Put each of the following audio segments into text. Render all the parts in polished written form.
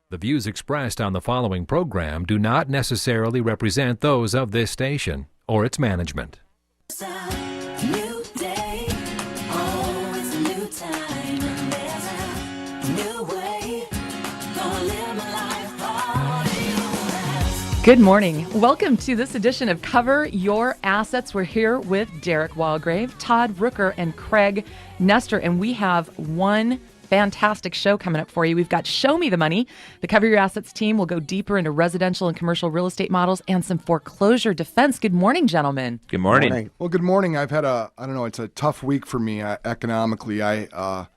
The views expressed on the following program do not necessarily represent those of this station or its management. New day, always a new time, and there's a new way. Gonna live my life all. Good morning. Welcome to this edition of Cover Your Assets. We're here with Derek Walgrave, Todd Rooker, and Craig Nestor, and we have one fantastic show coming up for you. We've got Show Me the Money. The Cover Your Assets team will go deeper into residential and commercial real estate models and some foreclosure defense. Good morning, gentlemen. Good morning. Well, good morning. I've had it's a tough week for me economically. I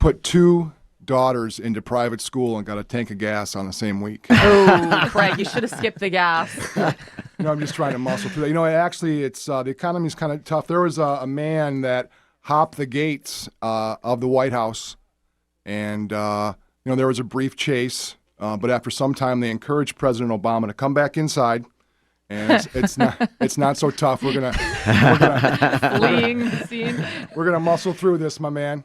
put two daughters into private school and got a tank of gas on the same week. Oh, Craig, you should have skipped the gas. I'm just trying to muscle through that. It's the economy's kind of tough. There was a man that hopped the gates of the White House. And, there was a brief chase, but after some time, they encouraged President Obama to come back inside. And it's not so tough. We're gonna Fleeing the scene. We're gonna muscle through this, my man.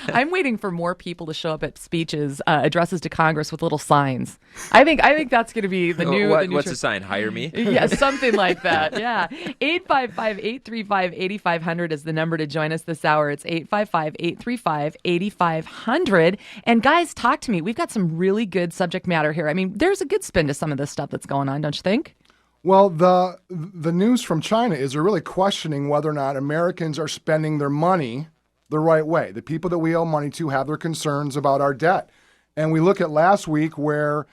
I'm waiting for more people to show up at speeches, addresses to Congress with little signs. I think that's going to be the new. What's the sign? Hire me. Yeah, something like that. Yeah, 855-835-8500 is the number to join us this hour. It's 855-835-8500. And guys, talk to me. We've got some really good subject matter here. I mean, there's a good spin to some of this stuff that's going on, don't you think? Well, the news from China is they're really questioning whether or not Americans are spending their money the right way. The people that we owe money to have their concerns about our debt. And we look at last week where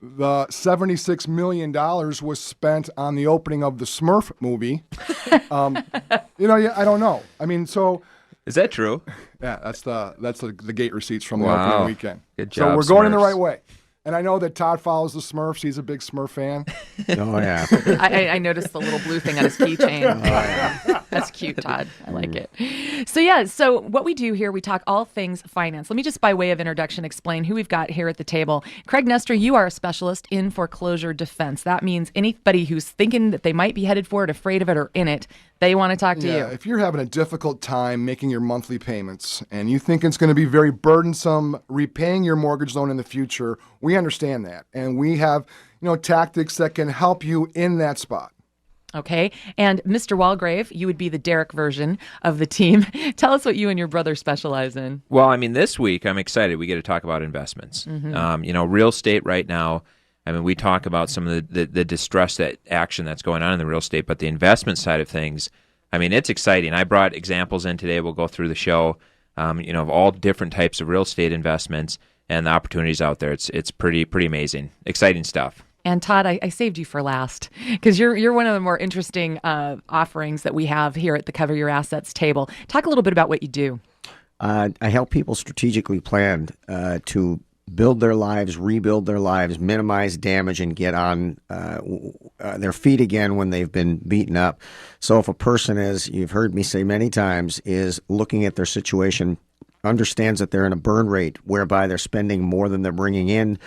the $76 million was spent on the opening of the Smurf movie. I don't know. I mean, so... Is that true? Yeah, that's the gate receipts from the opening weekend. Good job, so we're going in the Smurfs. right way. And I know that Todd follows the Smurfs. He's a big Smurf fan. Oh, yeah. I noticed the little blue thing on his keychain. Oh, yeah. That's cute, Todd. I like it. So what we do here, we talk all things finance. Let me just, by way of introduction, explain who we've got here at the table. Craig Nestor, you are a specialist in foreclosure defense. That means anybody who's thinking that they might be headed for it, afraid of it, or in it, they want to talk to you. If you're having a difficult time making your monthly payments and you think it's going to be very burdensome repaying your mortgage loan in the future, we understand that. And we have, tactics that can help you in that spot. Okay. And Mr. Walgrave, you would be the Derek version of the team. Tell us what you and your brother specialize in. Well, I mean, this week I'm excited. We get to talk about investments. Mm-hmm. Real estate right now. I mean, we talk about some of the distress action that's going on in the real estate, but the investment side of things, I mean, it's exciting. I brought examples in today. We'll go through the show, of all different types of real estate investments and the opportunities out there. It's pretty amazing, exciting stuff. And Todd, I saved you for last because you're one of the more interesting offerings that we have here at the Cover Your Assets table. Talk a little bit about what you do. I help people strategically plan to build their lives, rebuild their lives, minimize damage, and get on their feet again when they've been beaten up. So if a person is, you've heard me say many times, is looking at their situation, understands that they're in a burn rate whereby they're spending more than they're bringing in,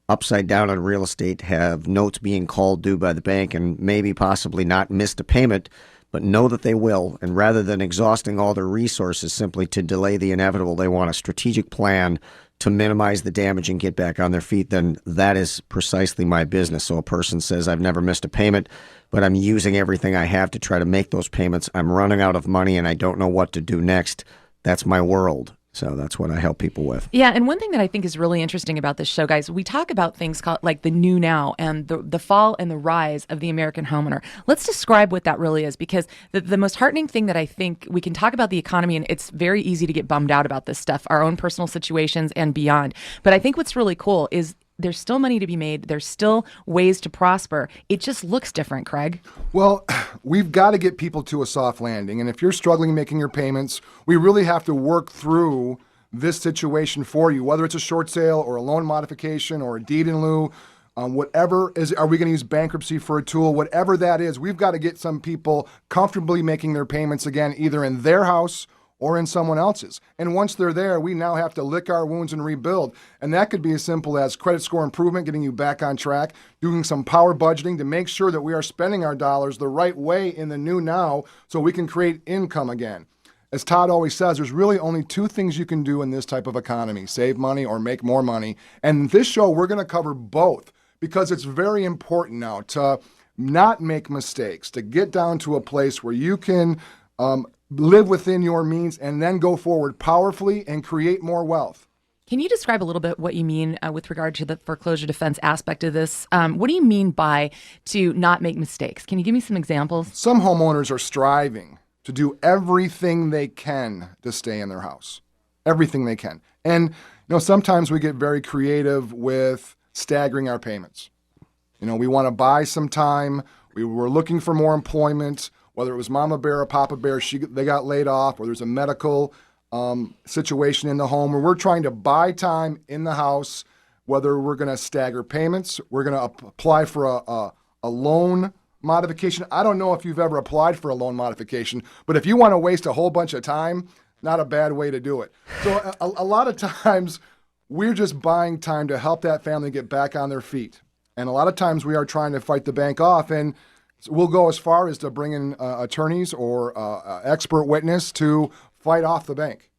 upside down on real estate, have notes being called due by the bank, and maybe possibly not missed a payment, but know that they will. And rather than exhausting all their resources simply to delay the inevitable, they want a strategic plan to minimize the damage and get back on their feet. Then that is precisely my business. So a person says, I've never missed a payment, but I'm using everything I have to try to make those payments. I'm running out of money and I don't know what to do next. That's my world. So that's what I help people with. Yeah, and one thing that I think is really interesting about this show, guys, we talk about things called like the new now and the fall and the rise of the American homeowner. Let's describe what that really is, because the most heartening thing that I think we can talk about the economy, and it's very easy to get bummed out about this stuff, our own personal situations and beyond. But I think what's really cool is there's still money to be made. There's still ways to prosper. It just looks different, Craig. Well, we've got to get people to a soft landing. And if you're struggling making your payments, we really have to work through this situation for you, whether it's a short sale or a loan modification or a deed in lieu, whatever is, are we going to use bankruptcy for a tool? Whatever that is, we've got to get some people comfortably making their payments again, either in their house or in someone else's. And once they're there, we now have to lick our wounds and rebuild. And that could be as simple as credit score improvement, getting you back on track, doing some power budgeting to make sure that we are spending our dollars the right way in the new now so we can create income again. as Todd always says, there's really only two things you can do in this type of economy: save money or make more money. And in this show, we're going to cover both because it's very important now to not make mistakes, to get down to a place where you can live within your means and then go forward powerfully and create more wealth. Can you describe a little bit what you mean with regard to the foreclosure defense aspect of this? What do you mean by to not make mistakes? Can you give me some examples? Some homeowners are striving to do everything they can to stay in their house, everything they can. And, sometimes we get very creative with staggering our payments. We want to buy some time. We were looking for more employment, whether it was Mama Bear or Papa Bear, they got laid off, or there's a medical situation in the home, where we're trying to buy time in the house, whether we're going to stagger payments, we're going to apply for a loan modification. I don't know if you've ever applied for a loan modification, but if you want to waste a whole bunch of time, not a bad way to do it. So a lot of times we're just buying time to help that family get back on their feet. And a lot of times we are trying to fight the bank off, and we'll go as far as to bring in attorneys or expert witness to fight off the bank.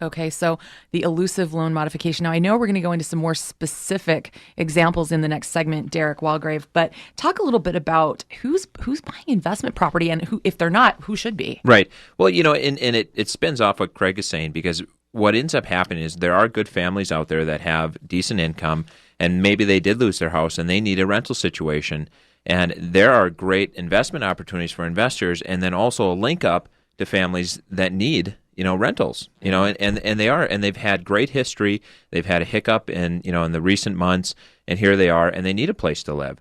Okay, so the elusive loan modification. Now, I know we're going to go into some more specific examples in the next segment, Derek Walgrave, but talk a little bit about who's buying investment property, and who, if they're not, who should be. Right. Well, and it spins off what Craig is saying, because what ends up happening is there are good families out there that have decent income, and maybe they did lose their house and they need a rental situation. And there are great investment opportunities for investors, and then also a link up to families that need rentals, and they are, and they've had great history. They've had a hiccup in the recent months, and here they are, and they need a place to live.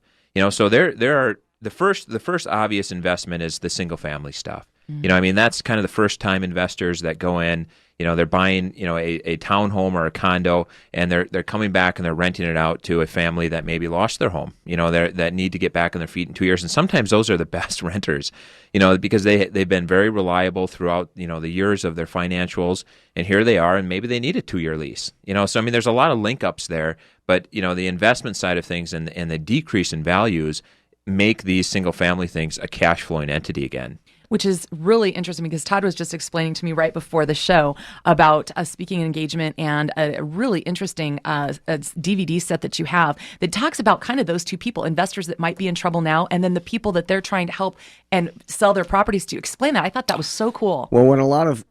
So there are the first obvious investment is the single family stuff. That's kind of the first time investors that go in. They're buying a townhome or a condo, and they're coming back and they're renting it out to a family that maybe lost their home. That need to get back on their feet in 2 years, and sometimes those are the best renters. Because they've been very reliable throughout the years of their financials, and here they are, and maybe they need a 2-year lease. So there's a lot of link ups there, but the investment side of things and the decrease in values make these single family things a cash flowing entity again. Which is really interesting, because Todd was just explaining to me right before the show about a speaking engagement and a really interesting DVD set that you have that talks about kind of those two people, investors that might be in trouble now, and then the people that they're trying to help and sell their properties to. Explain that. I thought that was so cool. Well, when a lot of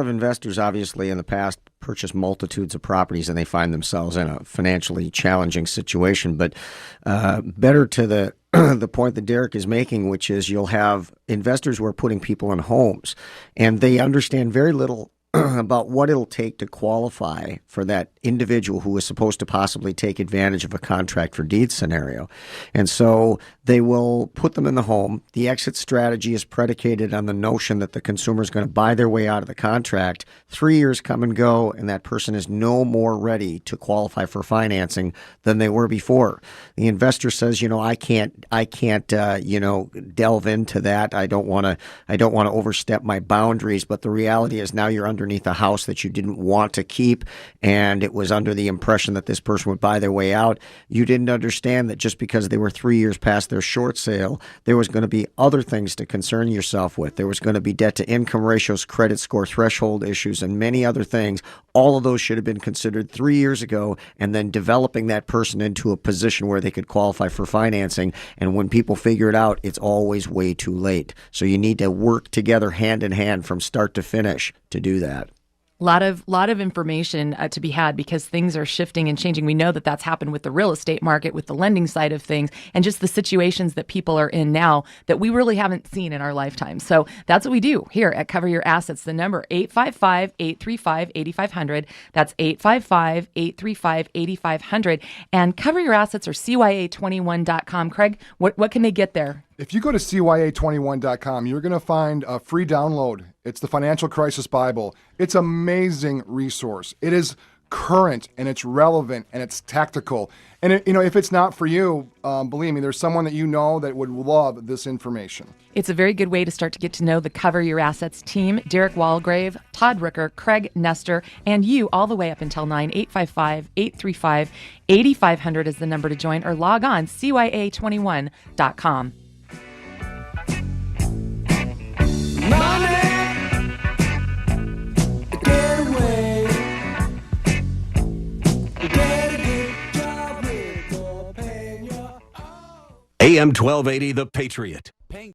investors, obviously, in the past purchase multitudes of properties and they find themselves in a financially challenging situation, but better to the point that Derek is making, which is you'll have investors who are putting people in homes, and they understand very little about what it'll take to qualify for that individual who is supposed to possibly take advantage of a contract for deed scenario. And so they will put them in the home. The exit strategy is predicated on the notion that the consumer is going to buy their way out of the contract. 3 years come and go, and that person is no more ready to qualify for financing than they were before. The investor says, I can't delve into that. I don't want to overstep my boundaries. But the reality is now you're underneath a house that you didn't want to keep, and it was under the impression that this person would buy their way out. You didn't understand that just because they were 3 years past their short sale, there was going to be other things to concern yourself with. There was going to be debt to income ratios, credit score threshold issues, and many other things. All of those should have been considered 3 years ago, and then developing that person into a position where they could qualify for financing. And when people figure it out, it's always way too late. So you need to work together hand in hand from start to finish to do that. Lot of information to be had, because things are shifting and changing. We know that that's happened with the real estate market, with the lending side of things, and just the situations that people are in now that we really haven't seen in our lifetime. So that's what we do here at Cover Your Assets. The number 855-835-8500. That's 855-835-8500. And Cover Your Assets or CYA21.com. Craig, what can they get there? If you go to CYA21.com, you're going to find a free download. It's the Financial Crisis Bible. It's an amazing resource. It is current, and it's relevant, and it's tactical. And if it's not for you, believe me, there's someone that you know that would love this information. It's a very good way to start to get to know the Cover Your Assets team. Derek Walgrave, Todd Ricker, Craig Nestor, and you all the way up until 9. 855-835-8500 is the number to join, or log on CYA21.com. Money AM 1280, The Patriot.